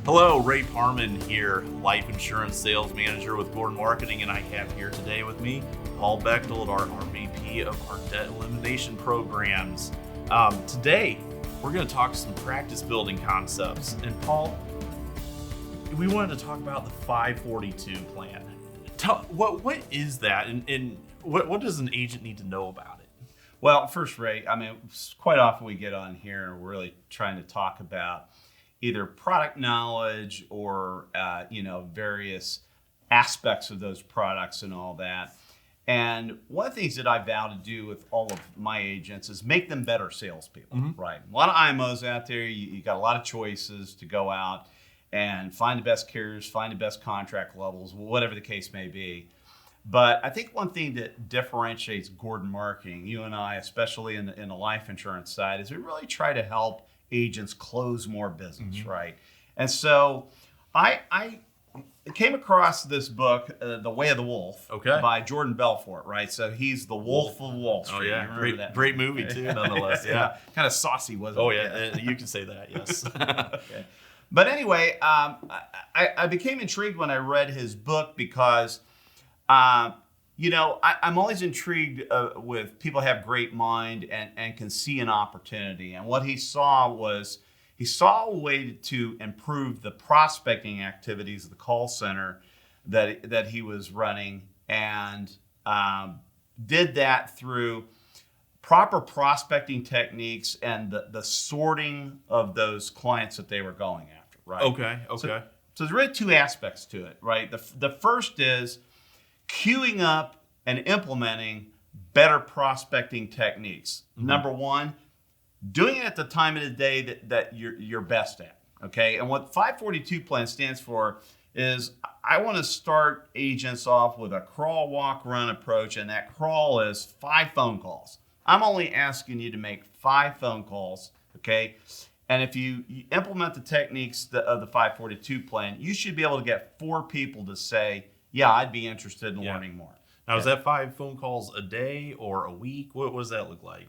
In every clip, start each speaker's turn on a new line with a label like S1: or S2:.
S1: Hello, Ray Parman here, Life Insurance Sales Manager with Gordon Marketing, and I have here today with me Paul Bechtold, our VP of our Debt Elimination Programs. Today, we're going to talk some practice building concepts. And Paul, we wanted to talk about the 542 plan. What is that, and what does an agent need to know about it?
S2: Well, first, Ray, quite often we get on here and we're really trying to talk about either product knowledge or various aspects of those products and all that. And one of the things that I vow to do with all of my agents is make them better salespeople, right? A lot of IMOs out there, you got a lot of choices to go out and find the best carriers, find the best contract levels, whatever the case may be. But I think one thing that differentiates Gordon Marketing, you and I, especially in the life insurance side, is we really try to help agents close more business, right? And so I came across this book, The Way of the Wolf, by Jordan Belfort, right? So he's the Wolf of Wall Street.
S1: Oh yeah, great movie too, nonetheless.
S2: Yeah, kind of saucy, wasn't it?
S1: Oh yeah, you can say that, yes.
S2: Okay. But anyway, I became intrigued when I read his book because, I'm always intrigued with people who have great mind and can see an opportunity. And what he saw a way to improve the prospecting activities of the call center that he was running, and did that through proper prospecting techniques and the sorting of those clients that they were going after, right?
S1: Okay.
S2: So there's really two aspects to it, right? The first is queuing up and implementing better prospecting techniques. Number one, doing it at the time of the day that you're best at, okay? And what 542 plan stands for is I want to start agents off with a crawl, walk, run approach, and that crawl is 5 phone calls. I'm only asking you to make 5 phone calls, okay? And if you implement the techniques of the 542 plan, you should be able to get 4 people to say, yeah, I'd be interested in learning more.
S1: Now, is that 5 phone calls a day or a week? What does that look like?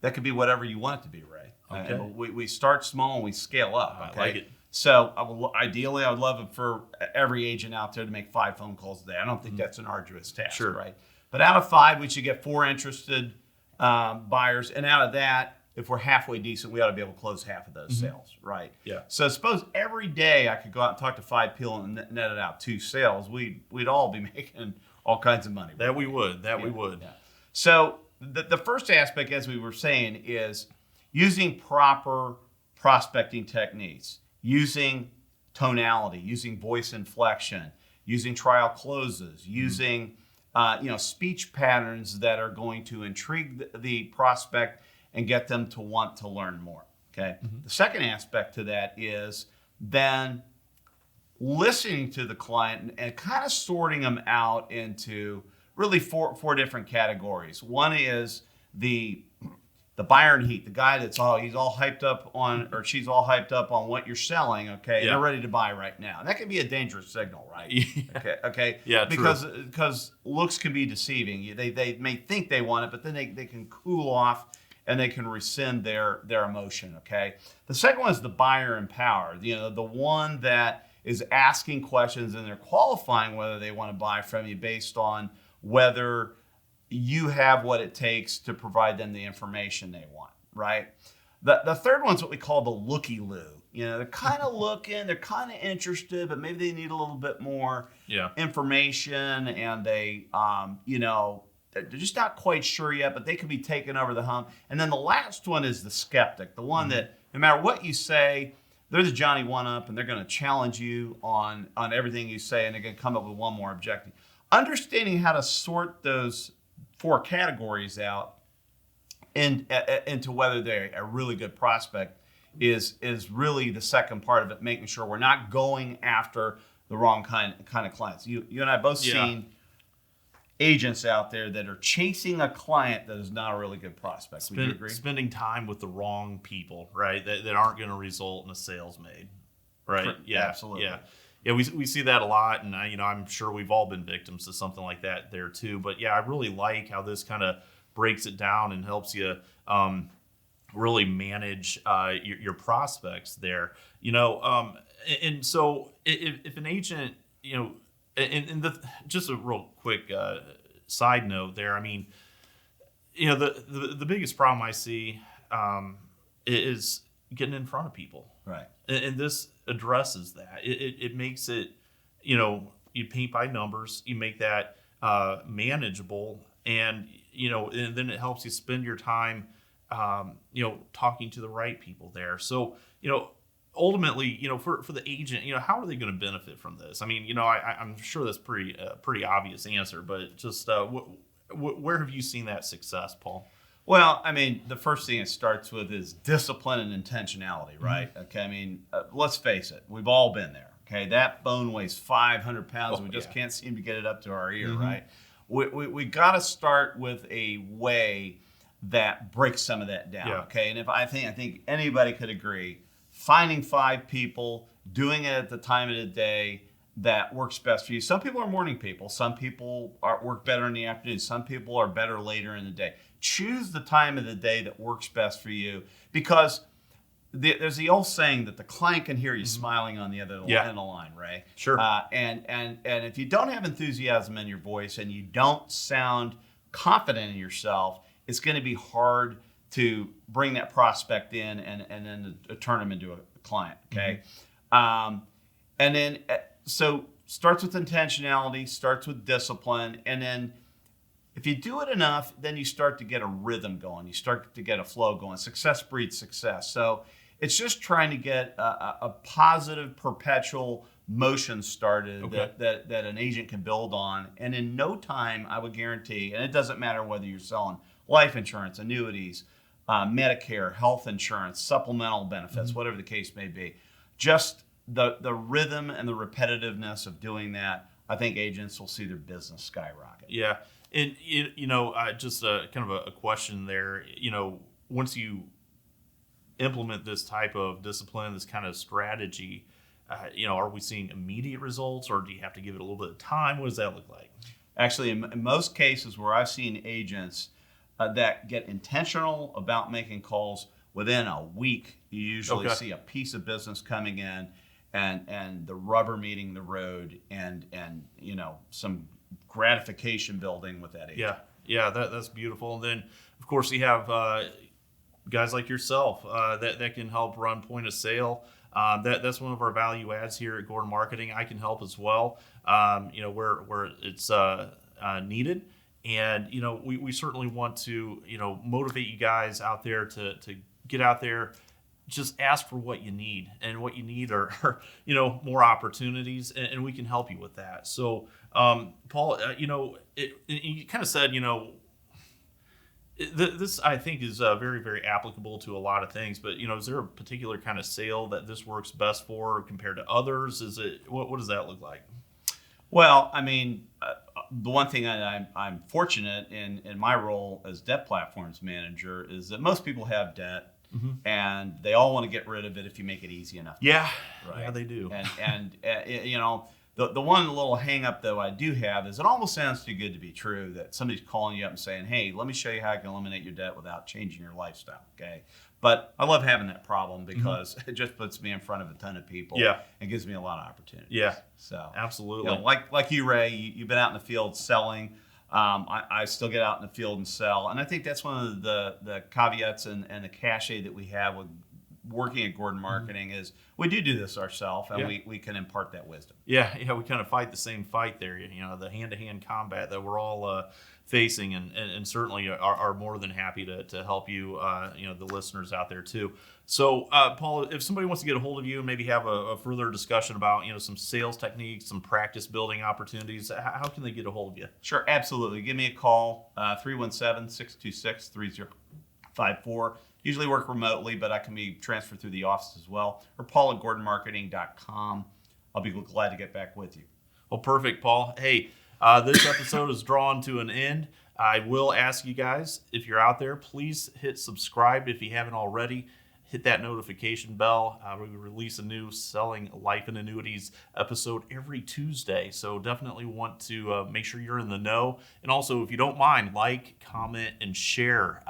S2: That could be whatever you want it to be, Ray.
S1: Okay.
S2: We start small and we scale up. Okay?
S1: I like it.
S2: So ideally, I would love it for every agent out there to make 5 phone calls a day. I don't think that's an arduous task, right? But out of 5, we should get 4 interested buyers. And out of that, if we're halfway decent, we ought to be able to close half of those sales, right?
S1: Yeah.
S2: So suppose every day I could go out and talk to 5 people and net it out 2 sales. We'd all be making all kinds of money.
S1: That we would.
S2: Yeah. So the first aspect, as we were saying, is using proper prospecting techniques, using tonality, using voice inflection, using trial closes, using speech patterns that are going to intrigue the prospect and get them to want to learn more. Okay. The second aspect to that is then listening to the client and kind of sorting them out into really four different categories. One is the buyer in heat, the guy he's all hyped up on, or she's all hyped up on what you're selling, okay, and they're ready to buy right now. And that can be a dangerous signal, right? Okay.
S1: Yeah,
S2: because looks can be deceiving. They may think they want it, but then they can cool off and they can rescind their emotion, okay? The second one is the buyer empowered, the one that is asking questions and they're qualifying whether they want to buy from you based on whether you have what it takes to provide them the information they want, right? The third one's what we call the looky-loo. They're kind of looking, they're kind of interested, but maybe they need a little bit more information, and they're just not quite sure yet, but they could be taken over the hump. And then the last one is the skeptic, the one that no matter what you say, they're the Johnny one-up, and they're going to challenge you on everything you say, and they're going to come up with one more objective. Understanding how to sort those 4 categories out into whether they're a really good prospect is really the second part of it, making sure we're not going after the wrong kind of clients. You and I both seen agents out there that are chasing a client that is not a really good prospect. Would you agree?
S1: Spending time with the wrong people, right? That aren't going to result in a sales made, right?
S2: Yeah, absolutely.
S1: Yeah, we see that a lot, and I'm sure we've all been victims to something like that there too. But yeah, I really like how this kind of breaks it down and helps you really manage your prospects there. And so if an agent, just a real quick side note there. I mean, the biggest problem I see is getting in front of people.
S2: Right.
S1: And this addresses that. It makes it, you paint by numbers, you make that manageable, and then it helps you spend your time, talking to the right people there. So, ultimately, for the agent, how are they going to benefit from this? I mean, I'm sure that's pretty obvious answer, but just where have you seen that success, Paul?
S2: Well, I mean, the first thing it starts with is discipline and intentionality, right? Mm-hmm. Okay, I mean, let's face it, we've all been there. Okay, that bone weighs 500 pounds. We just can't seem to get it up to our ear, mm-hmm. right? We got to start with a way that breaks some of that down. Okay, and I think anybody could agree, finding 5 people, doing it at the time of the day that works best for you. Some people are morning people. Some people work better in the afternoon. Some people are better later in the day. Choose the time of the day that works best for you, because there's the old saying that the client can hear you mm-hmm. smiling on the other end of the line, right?
S1: Sure.
S2: And if you don't have enthusiasm in your voice and you don't sound confident in yourself, it's going to be hard to bring that prospect in and then to turn them into a client, okay? Mm-hmm. So starts with intentionality, starts with discipline, and then if you do it enough, then you start to get a rhythm going. You start to get a flow going. Success breeds success. So it's just trying to get a positive, perpetual motion started that an agent can build on. And in no time, I would guarantee, and it doesn't matter whether you're selling life insurance, annuities, Medicare, health insurance, supplemental benefits, mm-hmm. whatever the case may be, just the rhythm and the repetitiveness of doing that, I think agents will see their business skyrocket.
S1: Yeah. And, just kind of a question there, once you implement this type of discipline, this kind of strategy, are we seeing immediate results, or do you have to give it a little bit of time? What does that look like?
S2: Actually, in most cases where I've seen agents that get intentional about making calls, within a week, you usually see a piece of business coming in and the rubber meeting the road and some gratification building with that agent.
S1: Yeah, that's beautiful. And then, of course, you have guys like yourself that can help run point of sale. That's one of our value adds here at Gordon Marketing. I can help as well, where it's needed. And, we certainly want to, motivate you guys out there to get out there. Just ask for what you need, and what you need are more opportunities, and we can help you with that. So, Paul, you kind of said, this I think is very, very applicable to a lot of things. But is there a particular kind of sale that this works best for compared to others? Is it what does that look like?
S2: Well, I mean, the one thing I'm fortunate in my role as debt platforms manager is that most people have debt. Mm-hmm. And they all want to get rid of it if you make it easy enough.
S1: Yeah,
S2: right.
S1: Yeah, they do.
S2: And the one little hang up though I do have is it almost sounds too good to be true that somebody's calling you up and saying, "Hey, let me show you how I can eliminate your debt without changing your lifestyle." Okay, but I love having that problem because mm-hmm. it just puts me in front of a ton of people.
S1: Yeah,
S2: and gives me a lot of opportunities.
S1: Yeah,
S2: so
S1: absolutely.
S2: Like you, Ray, you've been out in the field selling. I still get out in the field and sell. And I think that's one of the caveats and the cachet that we have with working at Gordon Marketing is we do this ourselves, and we can impart that wisdom.
S1: Yeah, we kind of fight the same fight there, the hand-to-hand combat that we're all facing, and certainly are more than happy to help you, the listeners out there too. So, Paul, if somebody wants to get a hold of you and maybe have a further discussion about, some sales techniques, some practice building opportunities, how can they get a hold of you?
S2: Sure, absolutely. Give me a call, 317-626-3054. Usually work remotely, but I can be transferred through the office as well, or paul@gordonmarketing.com. I'll be glad to get back with you.
S1: Well, perfect, Paul. Hey, this episode is drawn to an end. I will ask you guys, if you're out there, please hit subscribe if you haven't already. hit that notification bell. We release a new Selling Life and Annuities episode every Tuesday, so definitely want to make sure you're in the know. And also, if you don't mind, like, comment, and share.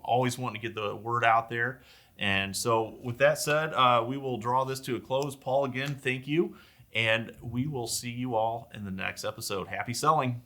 S1: Always want to get the word out there. And so with that said, we will draw this to a close. Paul, again, thank you. And we will see you all in the next episode. Happy selling.